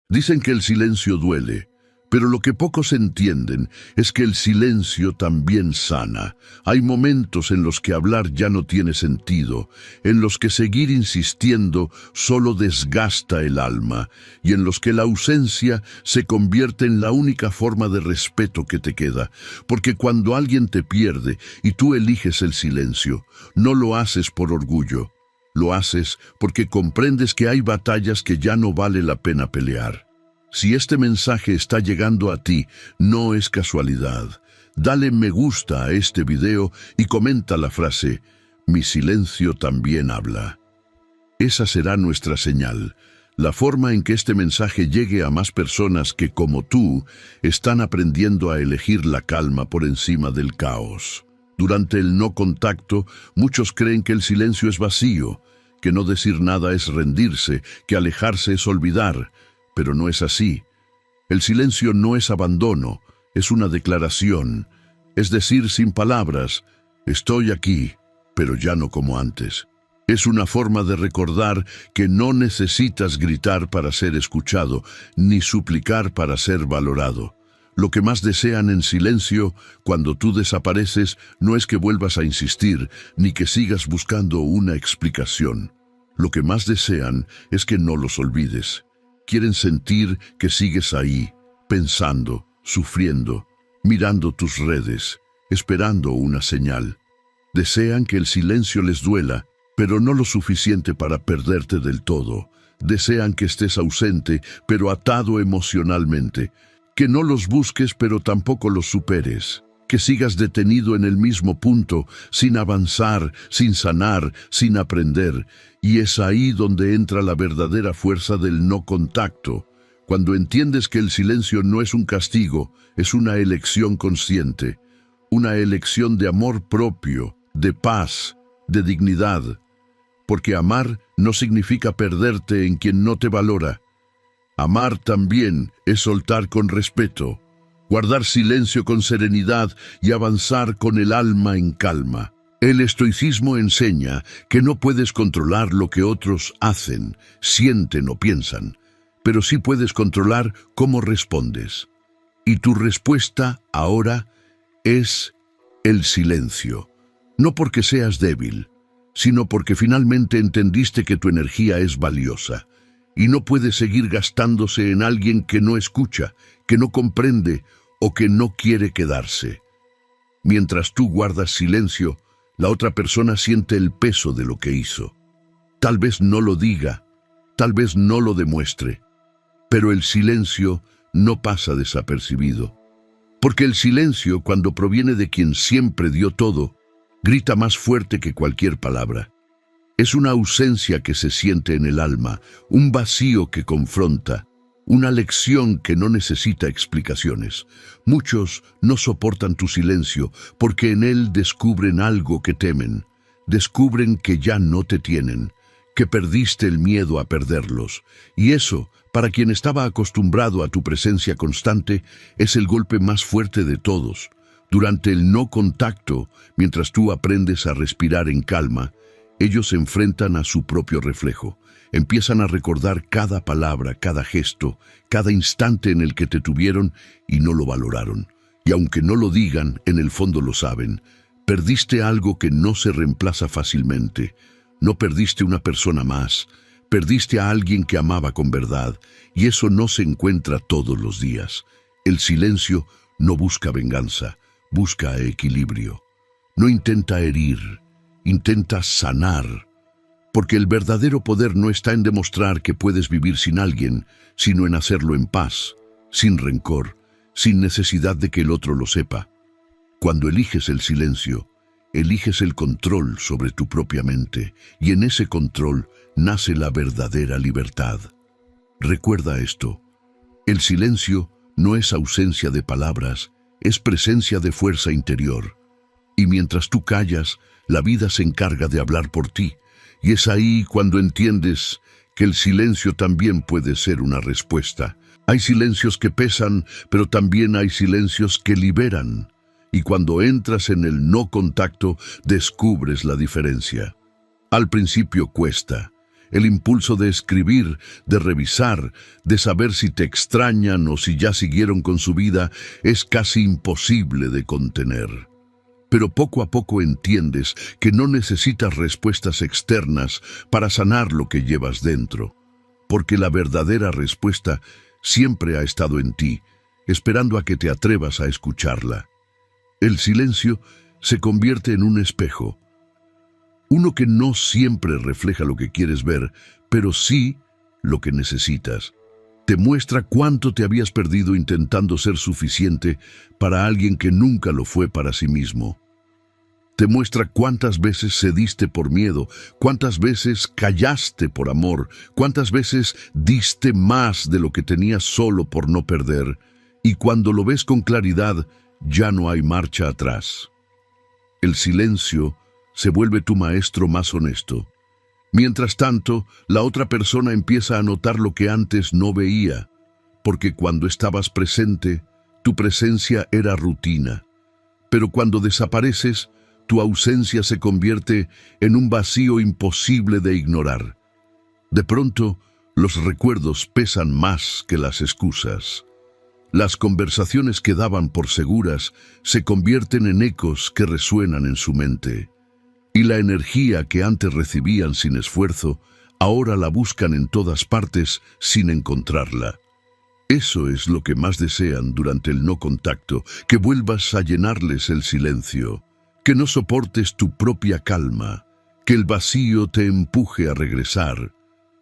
Dicen que el silencio duele, pero lo que pocos entienden es que el silencio también sana. Hay momentos en los que hablar ya no tiene sentido, en los que seguir insistiendo solo desgasta el alma, y en los que la ausencia se convierte en la única forma de respeto que te queda. Porque cuando alguien te pierde y tú eliges el silencio, no lo haces por orgullo. Lo haces porque comprendes que hay batallas que ya no vale la pena pelear. Si este mensaje está llegando a ti, no es casualidad. Dale me gusta a este video y comenta la frase, "Mi silencio también habla". Esa será nuestra señal, la forma en que este mensaje llegue a más personas que, como tú, están aprendiendo a elegir la calma por encima del caos. Durante el no contacto, muchos creen que el silencio es vacío, que no decir nada es rendirse, que alejarse es olvidar, pero no es así. El silencio no es abandono, es una declaración, es decir sin palabras, estoy aquí, pero ya no como antes. Es una forma de recordar que no necesitas gritar para ser escuchado, ni suplicar para ser valorado. Lo que más desean en silencio, cuando tú desapareces, no es que vuelvas a insistir, ni que sigas buscando una explicación. Lo que más desean es que no los olvides. Quieren sentir que sigues ahí, pensando, sufriendo, mirando tus redes, esperando una señal. Desean que el silencio les duela, pero no lo suficiente para perderte del todo. Desean que estés ausente, pero atado emocionalmente. Que no los busques, pero tampoco los superes. Que sigas detenido en el mismo punto, sin avanzar, sin sanar, sin aprender. Y es ahí donde entra la verdadera fuerza del no contacto. Cuando entiendes que el silencio no es un castigo, es una elección consciente. Una elección de amor propio, de paz, de dignidad. Porque amar no significa perderte en quien no te valora. Amar también es soltar con respeto, guardar silencio con serenidad y avanzar con el alma en calma. El estoicismo enseña que no puedes controlar lo que otros hacen, sienten o piensan, pero sí puedes controlar cómo respondes. Y tu respuesta ahora es el silencio. No porque seas débil, sino porque finalmente entendiste que tu energía es valiosa. Y no puede seguir gastándose en alguien que no escucha, que no comprende o que no quiere quedarse. Mientras tú guardas silencio, la otra persona siente el peso de lo que hizo. Tal vez no lo diga, tal vez no lo demuestre, pero el silencio no pasa desapercibido. Porque el silencio, cuando proviene de quien siempre dio todo, grita más fuerte que cualquier palabra. Es una ausencia que se siente en el alma, un vacío que confronta, una lección que no necesita explicaciones. Muchos no soportan tu silencio porque en él descubren algo que temen. Descubren que ya no te tienen, que perdiste el miedo a perderlos. Y eso, para quien estaba acostumbrado a tu presencia constante, es el golpe más fuerte de todos. Durante el no contacto, mientras tú aprendes a respirar en calma, ellos se enfrentan a su propio reflejo. Empiezan a recordar cada palabra, cada gesto, cada instante en el que te tuvieron y no lo valoraron. Y aunque no lo digan, en el fondo lo saben. Perdiste algo que no se reemplaza fácilmente. No perdiste una persona más. Perdiste a alguien que amaba con verdad. Y eso no se encuentra todos los días. El silencio no busca venganza, busca equilibrio. No intenta herir. Intenta sanar, porque el verdadero poder no está en demostrar que puedes vivir sin alguien, sino en hacerlo en paz, sin rencor, sin necesidad de que el otro lo sepa. Cuando eliges el silencio, eliges el control sobre tu propia mente, y en ese control nace la verdadera libertad. Recuerda esto, el silencio no es ausencia de palabras, es presencia de fuerza interior. Y mientras tú callas, la vida se encarga de hablar por ti, y es ahí cuando entiendes que el silencio también puede ser una respuesta. Hay silencios que pesan, pero también hay silencios que liberan. Y cuando entras en el no contacto, descubres la diferencia. Al principio cuesta. El impulso de escribir, de revisar, de saber si te extrañan o si ya siguieron con su vida, es casi imposible de contener. Pero poco a poco entiendes que no necesitas respuestas externas para sanar lo que llevas dentro, porque la verdadera respuesta siempre ha estado en ti, esperando a que te atrevas a escucharla. El silencio se convierte en un espejo, uno que no siempre refleja lo que quieres ver, pero sí lo que necesitas. Te muestra cuánto te habías perdido intentando ser suficiente para alguien que nunca lo fue para sí mismo. Te muestra cuántas veces cediste por miedo, cuántas veces callaste por amor, cuántas veces diste más de lo que tenías solo por no perder, y cuando lo ves con claridad, ya no hay marcha atrás. El silencio se vuelve tu maestro más honesto. Mientras tanto, la otra persona empieza a notar lo que antes no veía, porque cuando estabas presente, tu presencia era rutina. Pero cuando desapareces, tu ausencia se convierte en un vacío imposible de ignorar. De pronto, los recuerdos pesan más que las excusas. Las conversaciones que daban por seguras se convierten en ecos que resuenan en su mente. Y la energía que antes recibían sin esfuerzo, ahora la buscan en todas partes sin encontrarla. Eso es lo que más desean durante el no contacto, que vuelvas a llenarles el silencio, que no soportes tu propia calma, que el vacío te empuje a regresar.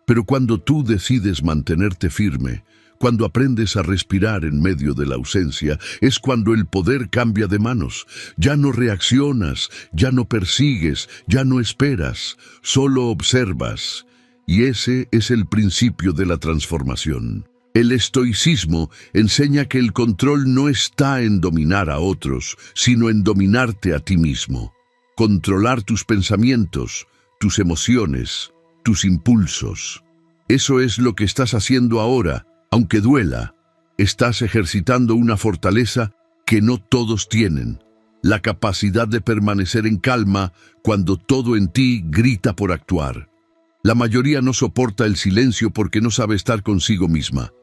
Pero cuando tú decides mantenerte firme, cuando aprendes a respirar en medio de la ausencia, es cuando el poder cambia de manos. Ya no reaccionas, ya no persigues, ya no esperas, solo observas. Y ese es el principio de la transformación. El estoicismo enseña que el control no está en dominar a otros, sino en dominarte a ti mismo. Controlar tus pensamientos, tus emociones, tus impulsos. Eso es lo que estás haciendo ahora. Aunque duela, estás ejercitando una fortaleza que no todos tienen, la capacidad de permanecer en calma cuando todo en ti grita por actuar. La mayoría no soporta el silencio porque no sabe estar consigo misma.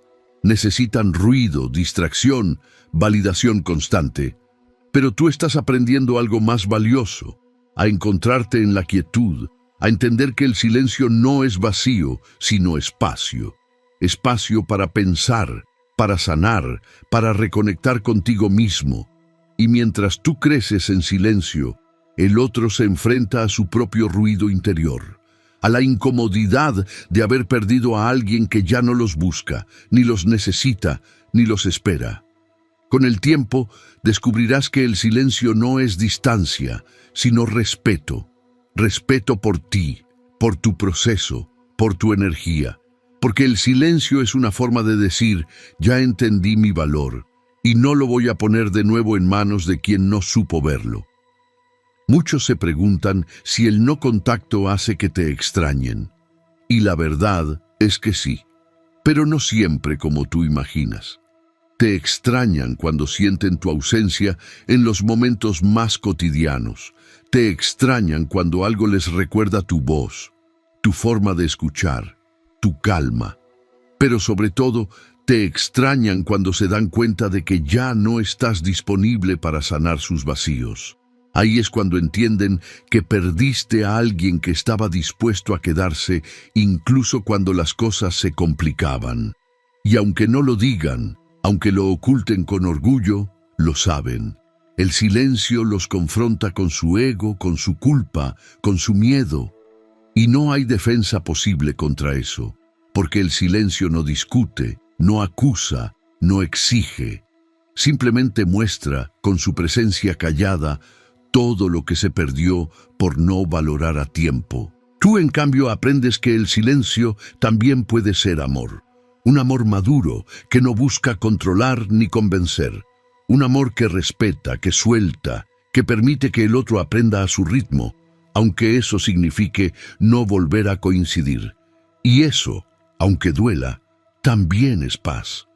Necesitan ruido, distracción, validación constante. Pero tú estás aprendiendo algo más valioso, a encontrarte en la quietud, a entender que el silencio no es vacío, sino espacio. Espacio para pensar, para sanar, para reconectar contigo mismo. Y mientras tú creces en silencio, el otro se enfrenta a su propio ruido interior, a la incomodidad de haber perdido a alguien que ya no los busca, ni los necesita, ni los espera. Con el tiempo, descubrirás que el silencio no es distancia, sino respeto. Respeto por ti, por tu proceso, por tu energía. Porque el silencio es una forma de decir, ya entendí mi valor, y no lo voy a poner de nuevo en manos de quien no supo verlo. Muchos se preguntan si el no contacto hace que te extrañen. Y la verdad es que sí, pero no siempre como tú imaginas. Te extrañan cuando sienten tu ausencia en los momentos más cotidianos. Te extrañan cuando algo les recuerda tu voz, tu forma de escuchar, tu calma. Pero sobre todo, te extrañan cuando se dan cuenta de que ya no estás disponible para sanar sus vacíos. Ahí es cuando entienden que perdiste a alguien que estaba dispuesto a quedarse incluso cuando las cosas se complicaban. Y aunque no lo digan, aunque lo oculten con orgullo, lo saben. El silencio los confronta con su ego, con su culpa, con su miedo. Y no hay defensa posible contra eso, porque el silencio no discute, no acusa, no exige. Simplemente muestra, con su presencia callada, todo lo que se perdió por no valorar a tiempo. Tú, en cambio, aprendes que el silencio también puede ser amor. Un amor maduro, que no busca controlar ni convencer. Un amor que respeta, que suelta, que permite que el otro aprenda a su ritmo, aunque eso signifique no volver a coincidir. Y eso, aunque duela, también es paz.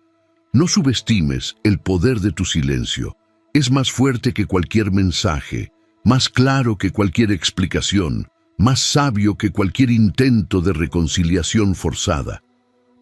No subestimes el poder de tu silencio. Es más fuerte que cualquier mensaje, más claro que cualquier explicación, más sabio que cualquier intento de reconciliación forzada.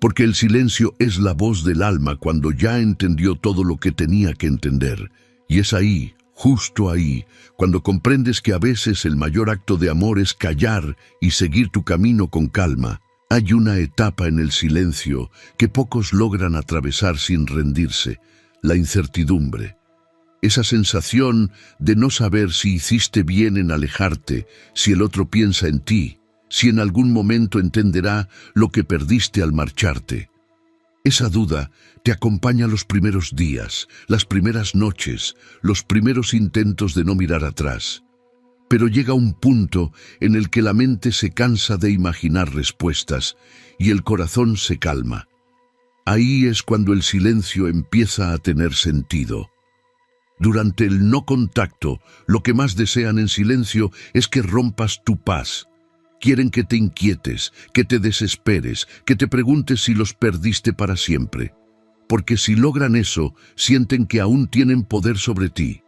Porque el silencio es la voz del alma cuando ya entendió todo lo que tenía que entender. Y es ahí, justo ahí, cuando comprendes que a veces el mayor acto de amor es callar y seguir tu camino con calma. Hay una etapa en el silencio que pocos logran atravesar sin rendirse: la incertidumbre. Esa sensación de no saber si hiciste bien en alejarte, si el otro piensa en ti, si en algún momento entenderá lo que perdiste al marcharte. Esa duda te acompaña los primeros días, las primeras noches, los primeros intentos de no mirar atrás. Pero llega un punto en el que la mente se cansa de imaginar respuestas y el corazón se calma. Ahí es cuando el silencio empieza a tener sentido. Durante el no contacto, lo que más desean en silencio es que rompas tu paz. Quieren que te inquietes, que te desesperes, que te preguntes si los perdiste para siempre. Porque si logran eso, sienten que aún tienen poder sobre ti.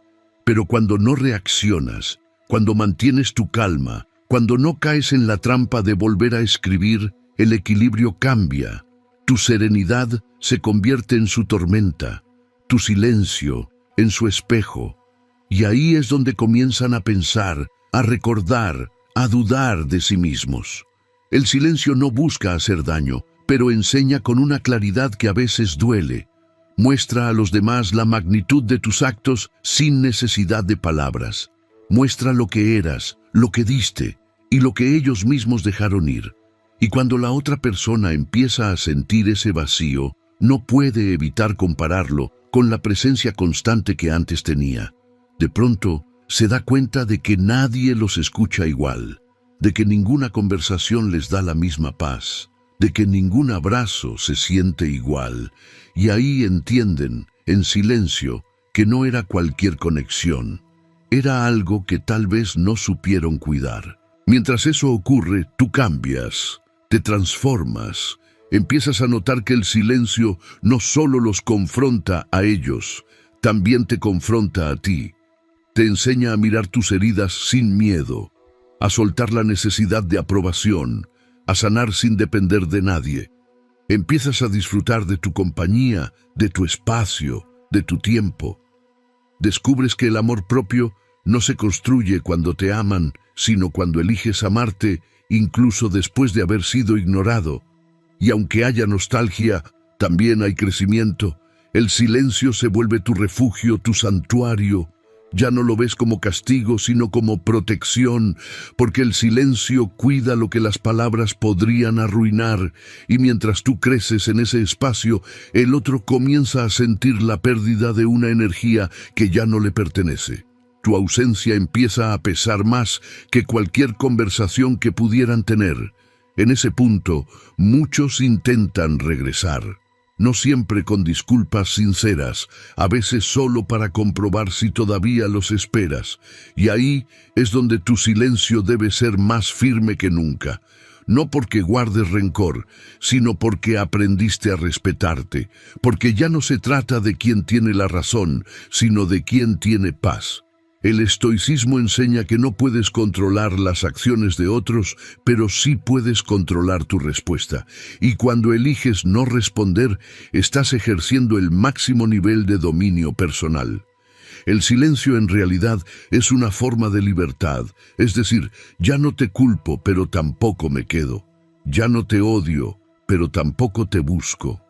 Pero cuando no reaccionas, cuando mantienes tu calma, cuando no caes en la trampa de volver a escribir, el equilibrio cambia. Tu serenidad se convierte en su tormenta, tu silencio en su espejo. Y ahí es donde comienzan a pensar, a recordar, a dudar de sí mismos. El silencio no busca hacer daño, pero enseña con una claridad que a veces duele. Muestra a los demás la magnitud de tus actos sin necesidad de palabras. Muestra lo que eras, lo que diste y lo que ellos mismos dejaron ir. Y cuando la otra persona empieza a sentir ese vacío, no puede evitar compararlo con la presencia constante que antes tenía. De pronto, se da cuenta de que nadie los escucha igual, de que ninguna conversación les da la misma paz, de que ningún abrazo se siente igual, y ahí entienden, en silencio, que no era cualquier conexión, era algo que tal vez no supieron cuidar. Mientras eso ocurre, tú cambias, te transformas, empiezas a notar que el silencio no solo los confronta a ellos, también te confronta a ti. Te enseña a mirar tus heridas sin miedo, a soltar la necesidad de aprobación, a sanar sin depender de nadie. Empiezas a disfrutar de tu compañía, de tu espacio, de tu tiempo. Descubres que el amor propio no se construye cuando te aman, sino cuando eliges amarte, incluso después de haber sido ignorado. Y aunque haya nostalgia, también hay crecimiento. El silencio se vuelve tu refugio, tu santuario. Ya no lo ves como castigo, sino como protección, porque el silencio cuida lo que las palabras podrían arruinar, y mientras tú creces en ese espacio, el otro comienza a sentir la pérdida de una energía que ya no le pertenece. Tu ausencia empieza a pesar más que cualquier conversación que pudieran tener. En ese punto, muchos intentan regresar. No siempre con disculpas sinceras, a veces solo para comprobar si todavía los esperas. Y ahí es donde tu silencio debe ser más firme que nunca. No porque guardes rencor, sino porque aprendiste a respetarte. Porque ya no se trata de quién tiene la razón, sino de quién tiene paz. El estoicismo enseña que no puedes controlar las acciones de otros, pero sí puedes controlar tu respuesta. Y cuando eliges no responder, estás ejerciendo el máximo nivel de dominio personal. El silencio en realidad es una forma de libertad, es decir, ya no te culpo, pero tampoco me quedo. Ya no te odio, pero tampoco te busco.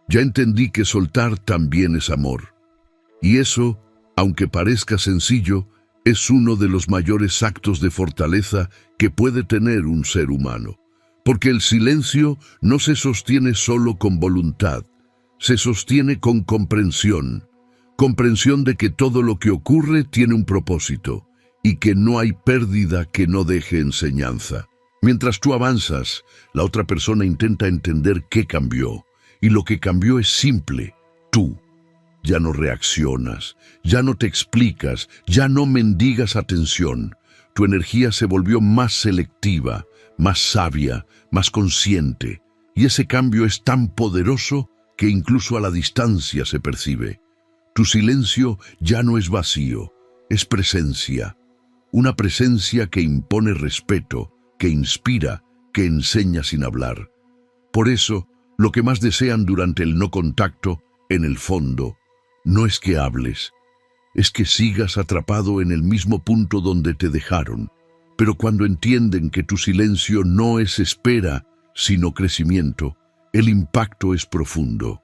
Ya entendí que soltar también es amor. Y eso, aunque parezca sencillo, es uno de los mayores actos de fortaleza que puede tener un ser humano. Porque el silencio no se sostiene solo con voluntad, se sostiene con comprensión. Comprensión de que todo lo que ocurre tiene un propósito y que no hay pérdida que no deje enseñanza. Mientras tú avanzas, la otra persona intenta entender qué cambió. Y lo que cambió es simple: tú. Ya no reaccionas, ya no te explicas, ya no mendigas atención. Tu energía se volvió más selectiva, más sabia, más consciente. Y ese cambio es tan poderoso que incluso a la distancia se percibe. Tu silencio ya no es vacío, es presencia. una presencia que impone respeto, que inspira, que enseña sin hablar. Por eso, lo que más desean durante el no contacto, en el fondo, no es que hables, es que sigas atrapado en el mismo punto donde te dejaron. Pero cuando entienden que tu silencio no es espera, sino crecimiento, el impacto es profundo,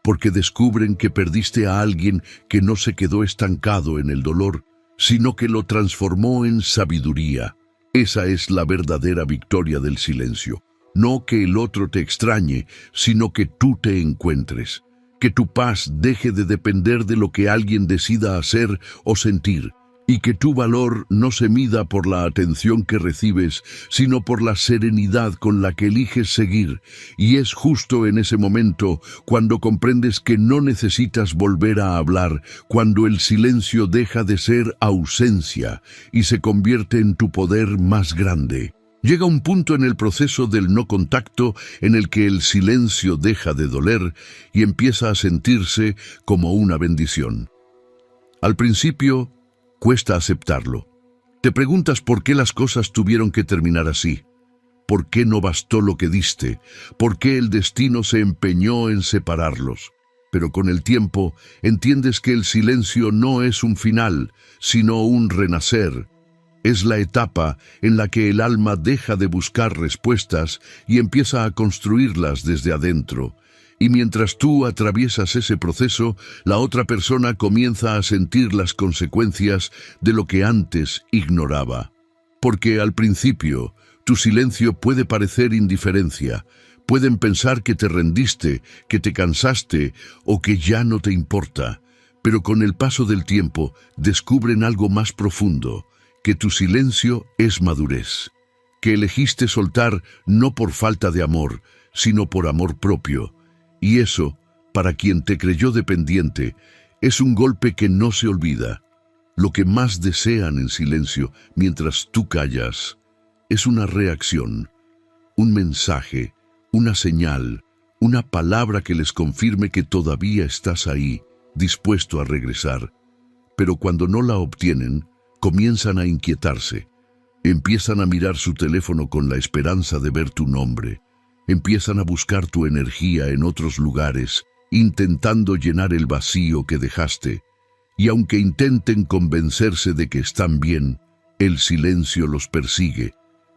porque descubren que perdiste a alguien que no se quedó estancado en el dolor, sino que lo transformó en sabiduría. Esa es la verdadera victoria del silencio. No que el otro te extrañe, sino que tú te encuentres. Que tu paz deje de depender de lo que alguien decida hacer o sentir, y que tu valor no se mida por la atención que recibes, sino por la serenidad con la que eliges seguir. Y es justo en ese momento, cuando comprendes que no necesitas volver a hablar, cuando el silencio deja de ser ausencia y se convierte en tu poder más grande. Llega un punto en el proceso del no contacto en el que el silencio deja de doler y empieza a sentirse como una bendición. Al principio, cuesta aceptarlo. Te preguntas por qué las cosas tuvieron que terminar así. ¿Por qué no bastó lo que diste? ¿Por qué el destino se empeñó en separarlos? Pero con el tiempo entiendes que el silencio no es un final, sino un renacer. Es la etapa en la que el alma deja de buscar respuestas y empieza a construirlas desde adentro. Y mientras tú atraviesas ese proceso, la otra persona comienza a sentir las consecuencias de lo que antes ignoraba. Porque al principio, tu silencio puede parecer indiferencia. Pueden pensar que te rendiste, que te cansaste o que ya no te importa. Pero con el paso del tiempo, descubren algo más profundo. Que tu silencio es madurez, que elegiste soltar no por falta de amor, sino por amor propio. Y eso, para quien te creyó dependiente, es un golpe que no se olvida. Lo que más desean en silencio, mientras tú callas, es una reacción, un mensaje, una señal, una palabra que les confirme que todavía estás ahí, dispuesto a regresar. Pero cuando no la obtienen, comienzan a inquietarse, empiezan a mirar su teléfono con la esperanza de ver tu nombre, empiezan a buscar tu energía en otros lugares, intentando llenar el vacío que dejaste, y aunque intenten convencerse de que están bien, el silencio los persigue,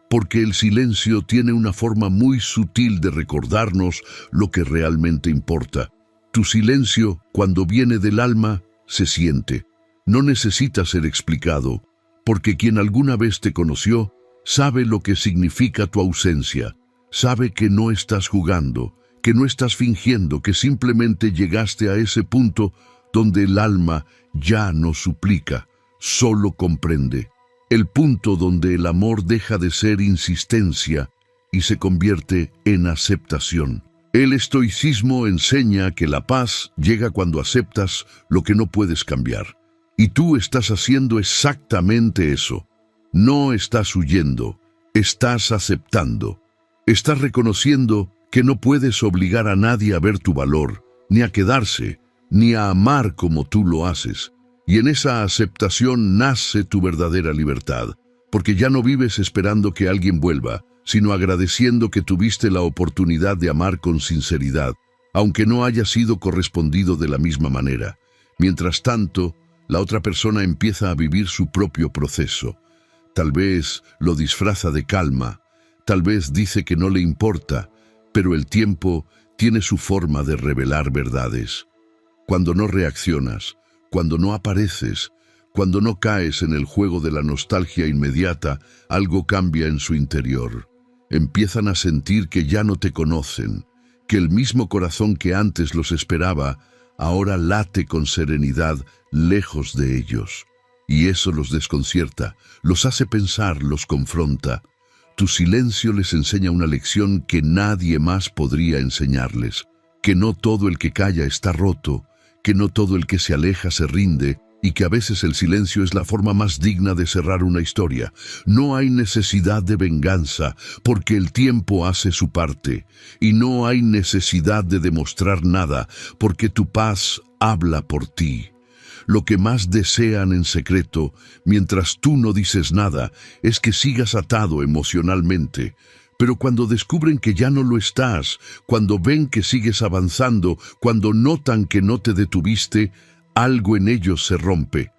porque el silencio tiene una forma muy sutil de recordarnos lo que realmente importa. Tu silencio, cuando viene del alma, se siente. No necesita ser explicado, porque quien alguna vez te conoció sabe lo que significa tu ausencia, sabe que no estás jugando, que no estás fingiendo, que simplemente llegaste a ese punto donde el alma ya no suplica, solo comprende. El punto donde el amor deja de ser insistencia y se convierte en aceptación. El estoicismo enseña que la paz llega cuando aceptas lo que no puedes cambiar. Y tú estás haciendo exactamente eso. No estás huyendo, estás aceptando. Estás reconociendo que no puedes obligar a nadie a ver tu valor, ni a quedarse, ni a amar como tú lo haces. Y en esa aceptación nace tu verdadera libertad, porque ya no vives esperando que alguien vuelva, sino agradeciendo que tuviste la oportunidad de amar con sinceridad, aunque no haya sido correspondido de la misma manera. Mientras tanto, la otra persona empieza a vivir su propio proceso. Tal vez lo disfraza de calma, tal vez dice que no le importa, pero el tiempo tiene su forma de revelar verdades. Cuando no reaccionas, cuando no apareces, cuando no caes en el juego de la nostalgia inmediata, algo cambia en su interior. Empiezan a sentir que ya no te conocen, que el mismo corazón que antes los esperaba, ahora late con serenidad lejos de ellos. Y eso los desconcierta, los hace pensar, los confronta. Tu silencio les enseña una lección que nadie más podría enseñarles, que no todo el que calla está roto, que no todo el que se aleja se rinde, y que a veces el silencio es la forma más digna de cerrar una historia. No hay necesidad de venganza, porque el tiempo hace su parte, y no hay necesidad de demostrar nada, porque tu paz habla por ti. lo que más desean en secreto, mientras tú no dices nada, es que sigas atado emocionalmente. Pero cuando descubren que ya no lo estás, cuando ven que sigues avanzando, cuando notan que no te detuviste, algo en ellos se rompe,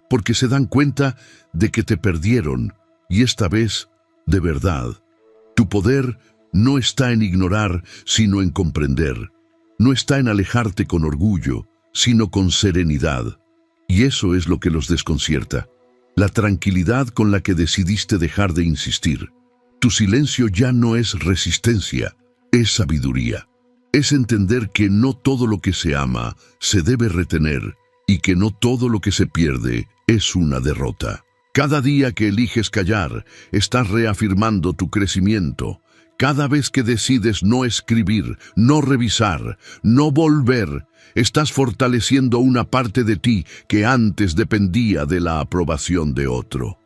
porque se dan cuenta de que te perdieron, y esta vez, de verdad. Tu poder no está en ignorar, sino en comprender. No está en alejarte con orgullo, sino con serenidad. Y eso es lo que los desconcierta. La tranquilidad con la que decidiste dejar de insistir. Tu silencio ya no es resistencia, es sabiduría. Es entender que no todo lo que se ama se debe retener y que no todo lo que se pierde es una derrota. Cada día que eliges callar, estás reafirmando tu crecimiento. Cada vez que decides no escribir, no revisar, no volver, estás fortaleciendo una parte de ti que antes dependía de la aprobación de otro.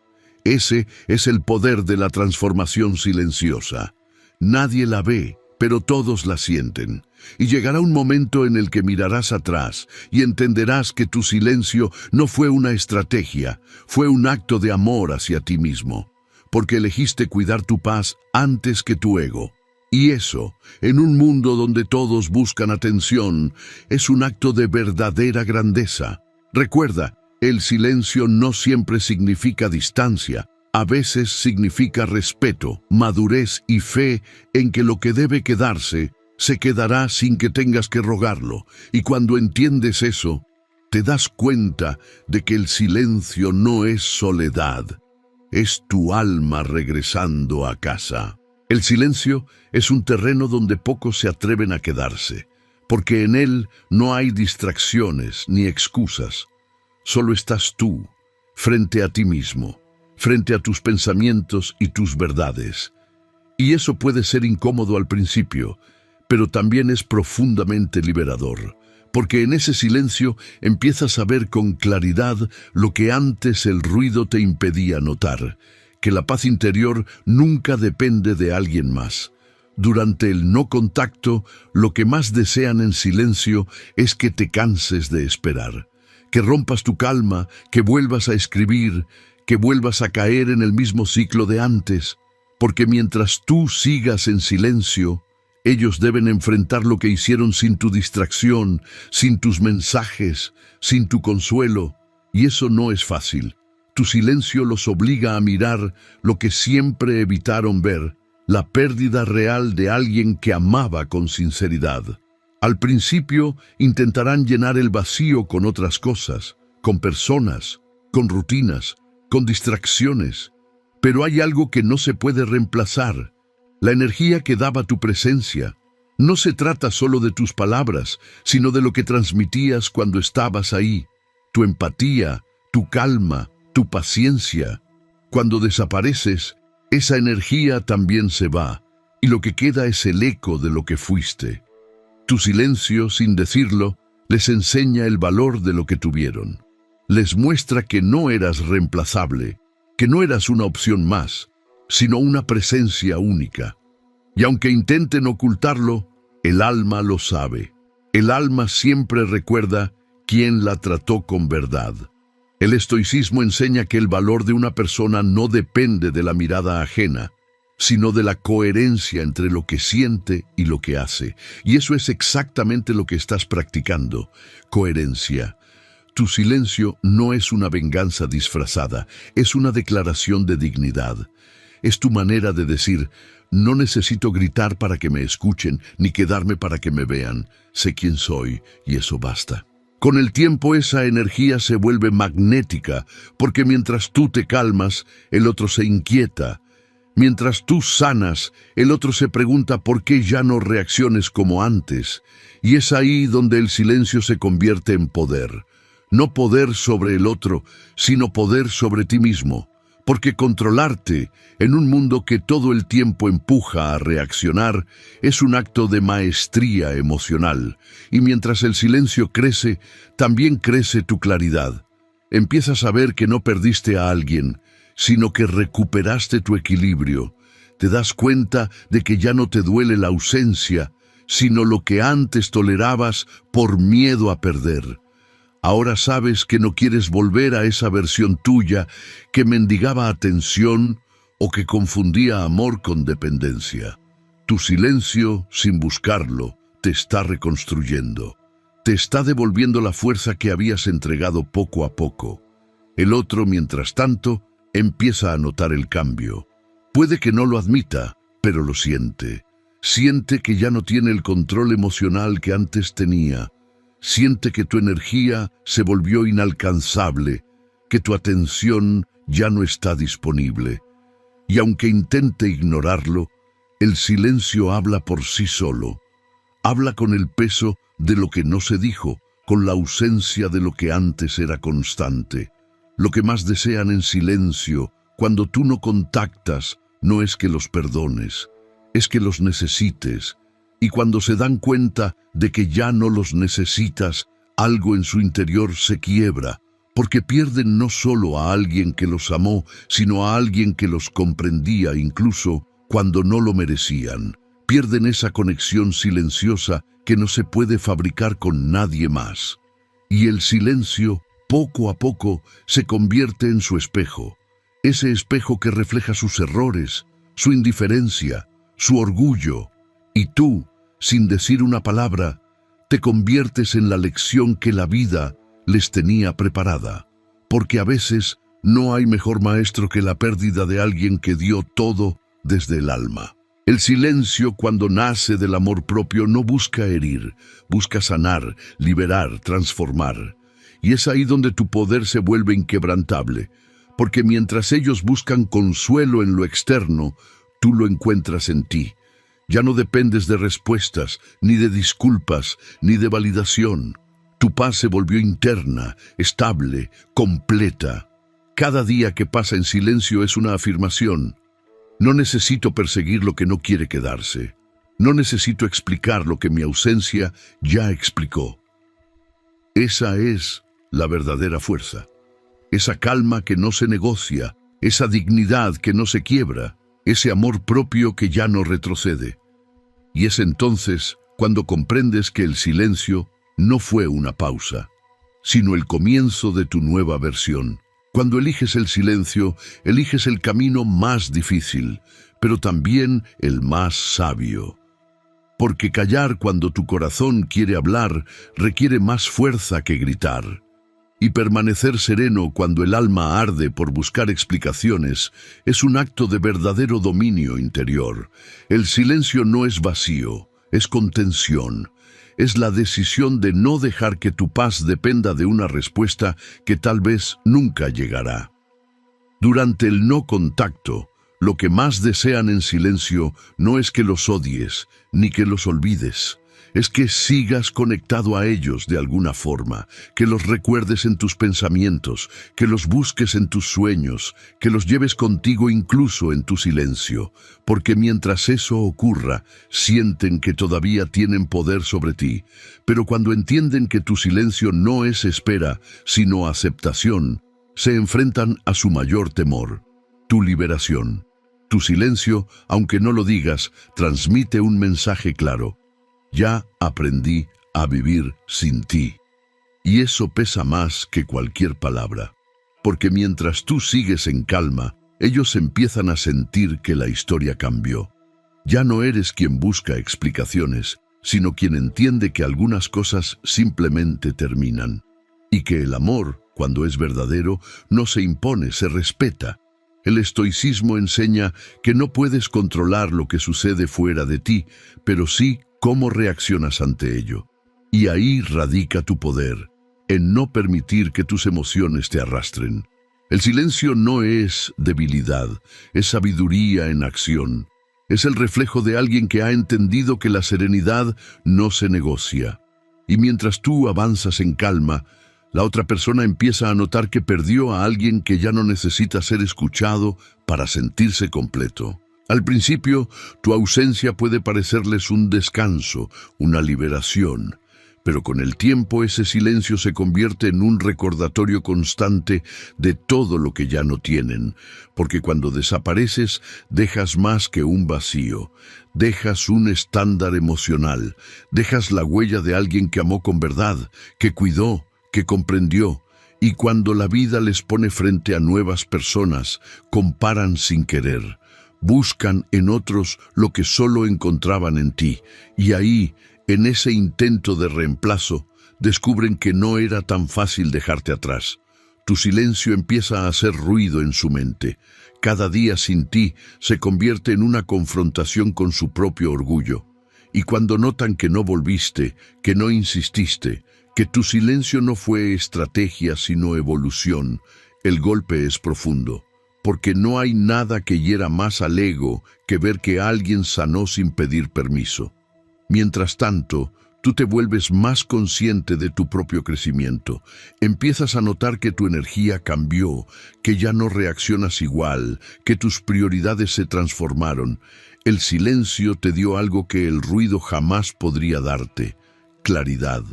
Ese es el poder de la transformación silenciosa. Nadie la ve, pero todos la sienten. Y llegará un momento en el que mirarás atrás y entenderás que tu silencio no fue una estrategia, fue un acto de amor hacia ti mismo, porque elegiste cuidar tu paz antes que tu ego. Y eso, en un mundo donde todos buscan atención, es un acto de verdadera grandeza. Recuerda, el silencio no siempre significa distancia. A veces significa respeto, madurez y fe en que lo que debe quedarse se quedará sin que tengas que rogarlo. Y cuando entiendes eso, te das cuenta de que el silencio no es soledad, es tu alma regresando a casa. El silencio es un terreno donde pocos se atreven a quedarse, porque en él no hay distracciones ni excusas. Solo estás tú, frente a ti mismo, frente a tus pensamientos y tus verdades. Y eso puede ser incómodo al principio, pero también es profundamente liberador, porque en ese silencio empiezas a ver con claridad lo que antes el ruido te impedía notar, que la paz interior nunca depende de alguien más. Durante el no contacto, lo que más desean en silencio es que te canses de esperar, que rompas tu calma, que vuelvas a escribir, que vuelvas a caer en el mismo ciclo de antes, porque mientras tú sigas en silencio, ellos deben enfrentar lo que hicieron sin tu distracción, sin tus mensajes, sin tu consuelo, y eso no es fácil. Tu silencio los obliga a mirar lo que siempre evitaron ver, la pérdida real de alguien que amaba con sinceridad. Al principio intentarán llenar el vacío con otras cosas, con personas, con rutinas, con distracciones, pero hay algo que no se puede reemplazar: la energía que daba tu presencia. No se trata solo de tus palabras, sino de lo que transmitías cuando estabas ahí. Tu empatía, tu calma, tu paciencia. Cuando desapareces, esa energía también se va, y lo que queda es el eco de lo que fuiste. Tu silencio, sin decirlo, les enseña el valor de lo que tuvieron. Les muestra que no eras reemplazable, que no eras una opción más, sino una presencia única. Y aunque intenten ocultarlo, el alma lo sabe. El alma siempre recuerda quién la trató con verdad. El estoicismo enseña que el valor de una persona no depende de la mirada ajena, sino de la coherencia entre lo que siente y lo que hace. Y eso es exactamente lo que estás practicando: coherencia. Tu silencio no es una venganza disfrazada, es una declaración de dignidad. Es tu manera de decir: no necesito gritar para que me escuchen, ni quedarme para que me vean. Sé quién soy, y eso basta. Con el tiempo esa energía se vuelve magnética, porque mientras tú te calmas, el otro se inquieta. Mientras tú sanas, el otro se pregunta por qué ya no reacciones como antes. Y es ahí donde el silencio se convierte en poder. No poder sobre el otro, sino poder sobre ti mismo. Porque controlarte, en un mundo que todo el tiempo empuja a reaccionar, es un acto de maestría emocional. Y mientras el silencio crece, también crece tu claridad. Empiezas a ver que no perdiste a alguien, sino que recuperaste tu equilibrio. Te das cuenta de que ya no te duele la ausencia, sino lo que antes tolerabas por miedo a perder. Ahora sabes que no quieres volver a esa versión tuya que mendigaba atención o que confundía amor con dependencia. Tu silencio, sin buscarlo, te está reconstruyendo. Te está devolviendo la fuerza que habías entregado poco a poco. El otro, mientras tanto, empieza a notar el cambio. Puede que no lo admita, pero lo siente. Siente que ya no tiene el control emocional que antes tenía. Siente que tu energía se volvió inalcanzable, que tu atención ya no está disponible. Y aunque intente ignorarlo, el silencio habla por sí solo. Habla con el peso de lo que no se dijo, con la ausencia de lo que antes era constante. Lo que más desean en silencio, cuando tú no contactas, no es que los perdones, es que los necesites. Y cuando se dan cuenta de que ya no los necesitas, algo en su interior se quiebra, porque pierden no solo a alguien que los amó, sino a alguien que los comprendía incluso cuando no lo merecían. Pierden esa conexión silenciosa que no se puede fabricar con nadie más. Y el silencio, poco a poco, se convierte en su espejo. Ese espejo que refleja sus errores, su indiferencia, su orgullo. Y tú, sin decir una palabra, te conviertes en la lección que la vida les tenía preparada. Porque a veces no hay mejor maestro que la pérdida de alguien que dio todo desde el alma. El silencio, cuando nace del amor propio, no busca herir, busca sanar, liberar, transformar. Y es ahí donde tu poder se vuelve inquebrantable, porque mientras ellos buscan consuelo en lo externo, tú lo encuentras en ti. Ya no dependes de respuestas, ni de disculpas, ni de validación. Tu paz se volvió interna, estable, completa. Cada día que pasa en silencio es una afirmación. No necesito perseguir lo que no quiere quedarse. No necesito explicar lo que mi ausencia ya explicó. Esa es la verdadera fuerza. Esa calma que no se negocia, esa dignidad que no se quiebra, ese amor propio que ya no retrocede. Y es entonces cuando comprendes que el silencio no fue una pausa, sino el comienzo de tu nueva versión. Cuando eliges el silencio, eliges el camino más difícil, pero también el más sabio. Porque callar cuando tu corazón quiere hablar requiere más fuerza que gritar. Y permanecer sereno cuando el alma arde por buscar explicaciones es un acto de verdadero dominio interior. El silencio no es vacío, es contención. Es la decisión de no dejar que tu paz dependa de una respuesta que tal vez nunca llegará. Durante el no contacto, lo que más desean en silencio no es que los odies, ni que los olvides. Es que sigas conectado a ellos de alguna forma, que los recuerdes en tus pensamientos, que los busques en tus sueños, que los lleves contigo incluso en tu silencio, porque mientras eso ocurra, sienten que todavía tienen poder sobre ti, pero cuando entienden que tu silencio no es espera, sino aceptación, se enfrentan a su mayor temor, tu liberación. Tu silencio, aunque no lo digas, transmite un mensaje claro. Ya aprendí a vivir sin ti. Y eso pesa más que cualquier palabra. Porque mientras tú sigues en calma, ellos empiezan a sentir que la historia cambió. Ya no eres quien busca explicaciones, sino quien entiende que algunas cosas simplemente terminan. Y que el amor, cuando es verdadero, no se impone, se respeta. El estoicismo enseña que no puedes controlar lo que sucede fuera de ti, pero sí cómo reaccionas ante ello. Y ahí radica tu poder, en no permitir que tus emociones te arrastren. El silencio no es debilidad, es sabiduría en acción. Es el reflejo de alguien que ha entendido que la serenidad no se negocia. Y mientras tú avanzas en calma, la otra persona empieza a notar que perdió a alguien que ya no necesita ser escuchado para sentirse completo. Al principio, tu ausencia puede parecerles un descanso, una liberación, pero con el tiempo ese silencio se convierte en un recordatorio constante de todo lo que ya no tienen, porque cuando desapareces dejas más que un vacío, dejas un estándar emocional, dejas la huella de alguien que amó con verdad, que cuidó, que comprendió, y cuando la vida les pone frente a nuevas personas, comparan sin querer. Buscan en otros lo que solo encontraban en ti, y ahí, en ese intento de reemplazo, descubren que no era tan fácil dejarte atrás. Tu silencio empieza a hacer ruido en su mente. Cada día sin ti se convierte en una confrontación con su propio orgullo. Y cuando notan que no volviste, que no insististe, que tu silencio no fue estrategia sino evolución, el golpe es profundo. Porque no hay nada que hiera más al ego que ver que alguien sanó sin pedir permiso. Mientras tanto, tú te vuelves más consciente de tu propio crecimiento. Empiezas a notar que tu energía cambió, que ya no reaccionas igual, que tus prioridades se transformaron. El silencio te dio algo que el ruido jamás podría darte: claridad.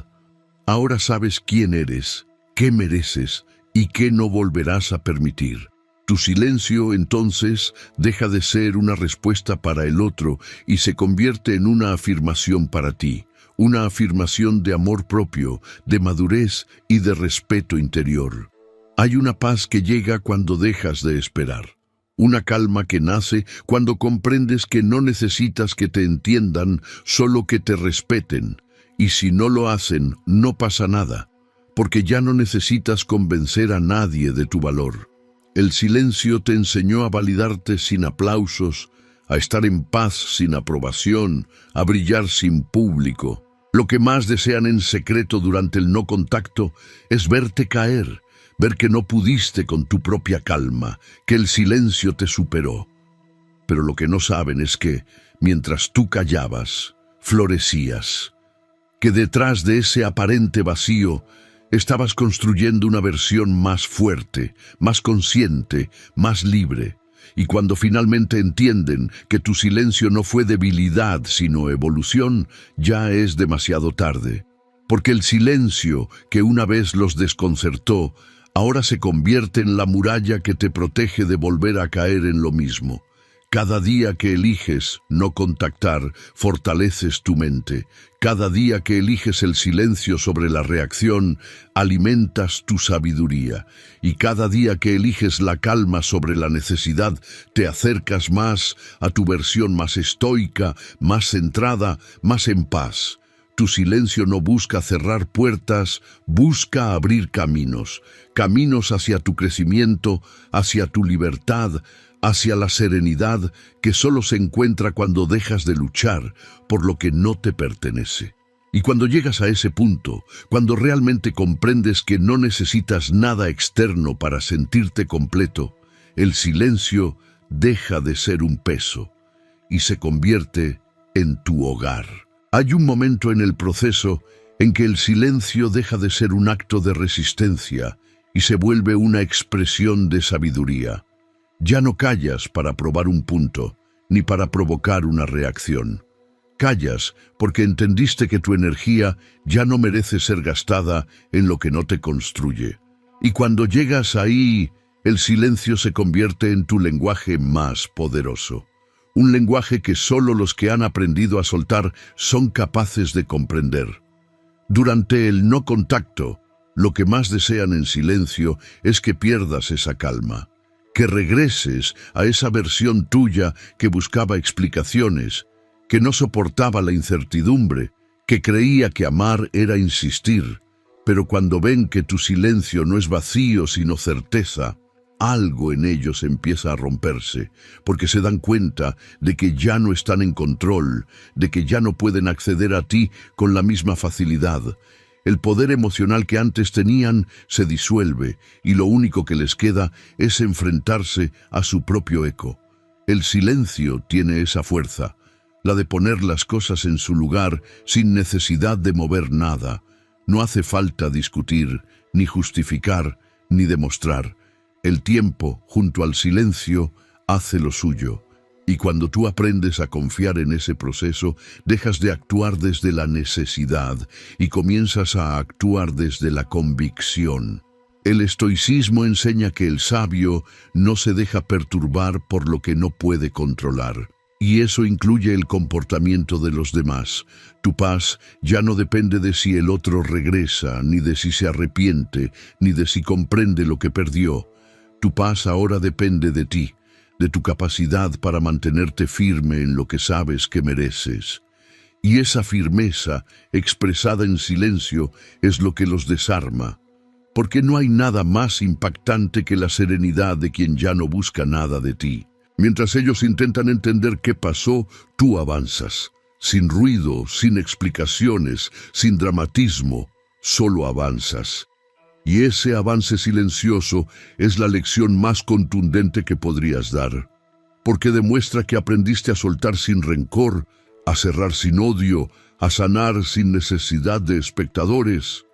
Ahora sabes quién eres, qué mereces y qué no volverás a permitir. Tu silencio, entonces, deja de ser una respuesta para el otro y se convierte en una afirmación para ti. Una afirmación de amor propio, de madurez y de respeto interior. Hay una paz que llega cuando dejas de esperar. Una calma que nace cuando comprendes que no necesitas que te entiendan, solo que te respeten. Y si no lo hacen, no pasa nada, porque ya no necesitas convencer a nadie de tu valor. El silencio te enseñó a validarte sin aplausos, a estar en paz sin aprobación, a brillar sin público. Lo que más desean en secreto durante el no contacto es verte caer, ver que no pudiste con tu propia calma, que el silencio te superó. Pero lo que no saben es que, mientras tú callabas, florecías. Que detrás de ese aparente vacío estabas construyendo una versión más fuerte, más consciente, más libre. Y cuando finalmente entienden que tu silencio no fue debilidad, sino evolución, ya es demasiado tarde. Porque el silencio que una vez los desconcertó, ahora se convierte en la muralla que te protege de volver a caer en lo mismo. Cada día que eliges no contactar, fortaleces tu mente. Cada día que eliges el silencio sobre la reacción, alimentas tu sabiduría. Y cada día que eliges la calma sobre la necesidad, te acercas más a tu versión más estoica, más centrada, más en paz. Tu silencio no busca cerrar puertas, busca abrir caminos. Caminos hacia tu crecimiento, hacia tu libertad, hacia la serenidad que solo se encuentra cuando dejas de luchar por lo que no te pertenece. Y cuando llegas a ese punto, cuando realmente comprendes que no necesitas nada externo para sentirte completo, el silencio deja de ser un peso y se convierte en tu hogar. Hay un momento en el proceso en que el silencio deja de ser un acto de resistencia y se vuelve una expresión de sabiduría. Ya no callas para probar un punto, ni para provocar una reacción. Callas porque entendiste que tu energía ya no merece ser gastada en lo que no te construye. Y cuando llegas ahí, el silencio se convierte en tu lenguaje más poderoso. Un lenguaje que solo los que han aprendido a soltar son capaces de comprender. Durante el no contacto, lo que más desean en silencio es que pierdas esa calma. Que regreses a esa versión tuya que buscaba explicaciones, que no soportaba la incertidumbre, que creía que amar era insistir. Pero cuando ven que tu silencio no es vacío sino certeza, algo en ellos empieza a romperse, porque se dan cuenta de que ya no están en control, de que ya no pueden acceder a ti con la misma facilidad. El poder emocional que antes tenían se disuelve y lo único que les queda es enfrentarse a su propio eco. El silencio tiene esa fuerza, la de poner las cosas en su lugar sin necesidad de mover nada. No hace falta discutir, ni justificar, ni demostrar. El tiempo, junto al silencio, hace lo suyo. Y cuando tú aprendes a confiar en ese proceso, dejas de actuar desde la necesidad y comienzas a actuar desde la convicción. El estoicismo enseña que el sabio no se deja perturbar por lo que no puede controlar. Y eso incluye el comportamiento de los demás. Tu paz ya no depende de si el otro regresa, ni de si se arrepiente, ni de si comprende lo que perdió. Tu paz ahora depende de ti, de tu capacidad para mantenerte firme en lo que sabes que mereces. Y esa firmeza, expresada en silencio, es lo que los desarma. Porque no hay nada más impactante que la serenidad de quien ya no busca nada de ti. Mientras ellos intentan entender qué pasó, tú avanzas. Sin ruido, sin explicaciones, sin dramatismo, solo avanzas. Y ese avance silencioso es la lección más contundente que podrías dar. Porque demuestra que aprendiste a soltar sin rencor, a cerrar sin odio, a sanar sin necesidad de espectadores.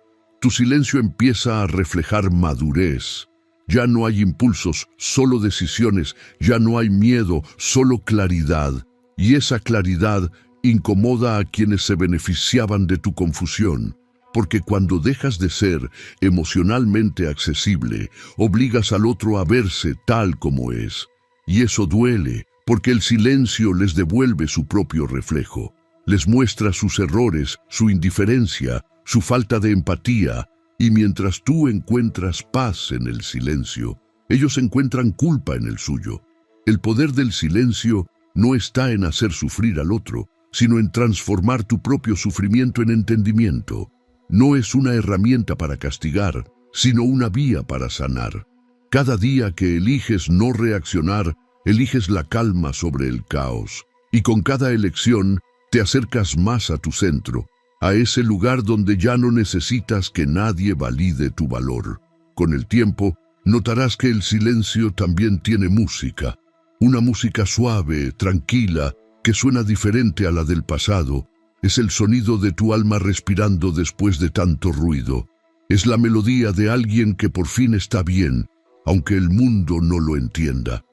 Tu silencio empieza a reflejar madurez. Ya no hay impulsos, solo decisiones. Ya no hay miedo, solo claridad. Y esa claridad incomoda a quienes se beneficiaban de tu confusión. Porque cuando dejas de ser emocionalmente accesible, obligas al otro a verse tal como es. Y eso duele, porque el silencio les devuelve su propio reflejo. Les muestra sus errores, su indiferencia, su falta de empatía. Y mientras tú encuentras paz en el silencio, ellos encuentran culpa en el suyo. El poder del silencio no está en hacer sufrir al otro, sino en transformar tu propio sufrimiento en entendimiento. No es una herramienta para castigar, sino una vía para sanar. Cada día que eliges no reaccionar, eliges la calma sobre el caos. Y con cada elección te acercas más a tu centro, a ese lugar donde ya no necesitas que nadie valide tu valor. Con el tiempo, notarás que el silencio también tiene música. Una música suave, tranquila, que suena diferente a la del pasado. Es el sonido de tu alma respirando después de tanto ruido. Es la melodía de alguien que por fin está bien, aunque el mundo no lo entienda.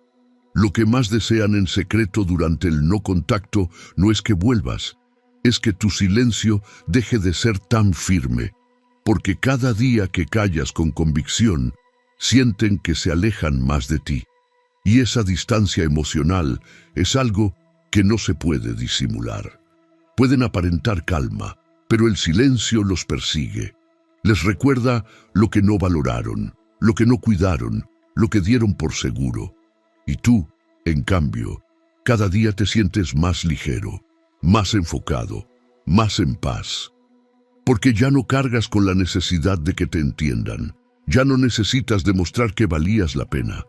Lo que más desean en secreto durante el no contacto no es que vuelvas, es que tu silencio deje de ser tan firme, porque cada día que callas con convicción, sienten que se alejan más de ti. Y esa distancia emocional es algo que no se puede disimular. Pueden aparentar calma, pero el silencio los persigue. Les recuerda lo que no valoraron, lo que no cuidaron, lo que dieron por seguro. Y tú, en cambio, cada día te sientes más ligero, más enfocado, más en paz. Porque ya no cargas con la necesidad de que te entiendan. Ya no necesitas demostrar que valías la pena.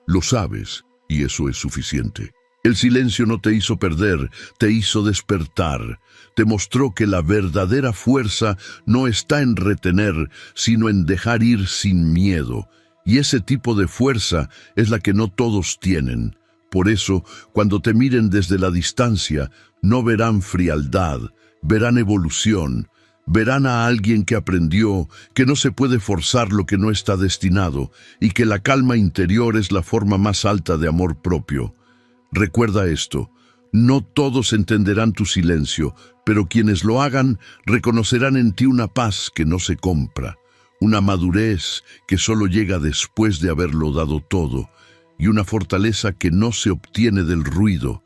Lo sabes, y eso es suficiente. El silencio no te hizo perder, te hizo despertar. Te mostró que la verdadera fuerza no está en retener, sino en dejar ir sin miedo. Y ese tipo de fuerza es la que no todos tienen. Por eso, cuando te miren desde la distancia, no verán frialdad, verán evolución, verán a alguien que aprendió que no se puede forzar lo que no está destinado y que la calma interior es la forma más alta de amor propio. Recuerda esto, no todos entenderán tu silencio, pero quienes lo hagan reconocerán en ti una paz que no se compra, una madurez que solo llega después de haberlo dado todo, y una fortaleza que no se obtiene del ruido,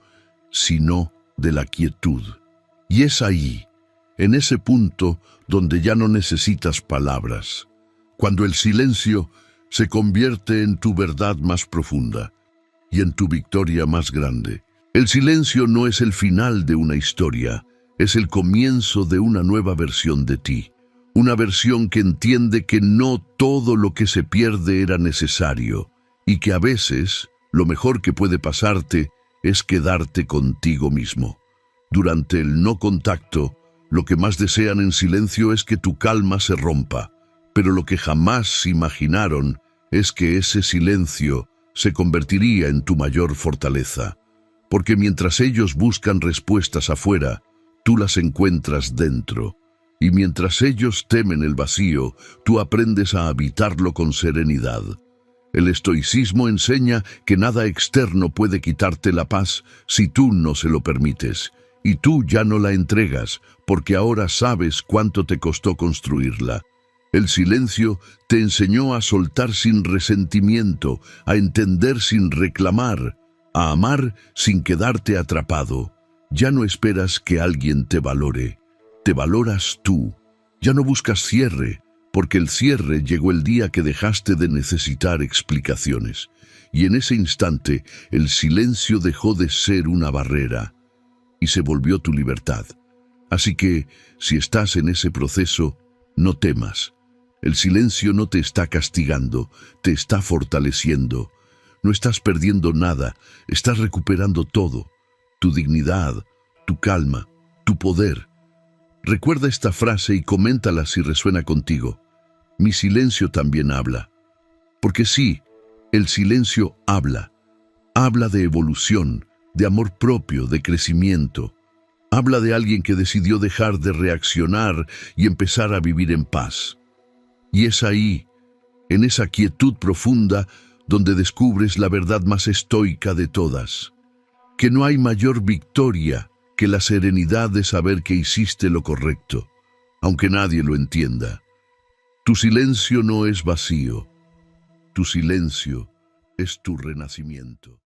sino de la quietud. Y es ahí, en ese punto, donde ya no necesitas palabras, cuando el silencio se convierte en tu verdad más profunda y en tu victoria más grande. El silencio no es el final de una historia, es el comienzo de una nueva versión de ti. Una versión que entiende que no todo lo que se pierde era necesario y que a veces lo mejor que puede pasarte es quedarte contigo mismo. Durante el no contacto, lo que más desean en silencio es que tu calma se rompa, pero lo que jamás imaginaron es que ese silencio se convertiría en tu mayor fortaleza. Porque mientras ellos buscan respuestas afuera, tú las encuentras dentro. Y mientras ellos temen el vacío, tú aprendes a habitarlo con serenidad. El estoicismo enseña que nada externo puede quitarte la paz si tú no se lo permites. Y tú ya no la entregas, porque ahora sabes cuánto te costó construirla. El silencio te enseñó a soltar sin resentimiento, a entender sin reclamar, a amar sin quedarte atrapado. Ya no esperas que alguien te valore, te valoras tú. Ya no buscas cierre, porque el cierre llegó el día que dejaste de necesitar explicaciones. Y en ese instante el silencio dejó de ser una barrera y se volvió tu libertad. Así que, si estás en ese proceso, no temas. El silencio no te está castigando, te está fortaleciendo. No estás perdiendo nada, estás recuperando todo. Tu dignidad, tu calma, tu poder. Recuerda esta frase y coméntala si resuena contigo. Mi silencio también habla. Porque sí, el silencio habla. Habla de evolución, de amor propio, de crecimiento. Habla de alguien que decidió dejar de reaccionar y empezar a vivir en paz. Y es ahí, en esa quietud profunda, donde descubres la verdad más estoica de todas. Que no hay mayor victoria que la serenidad de saber que hiciste lo correcto, aunque nadie lo entienda. Tu silencio no es vacío. Tu silencio es tu renacimiento.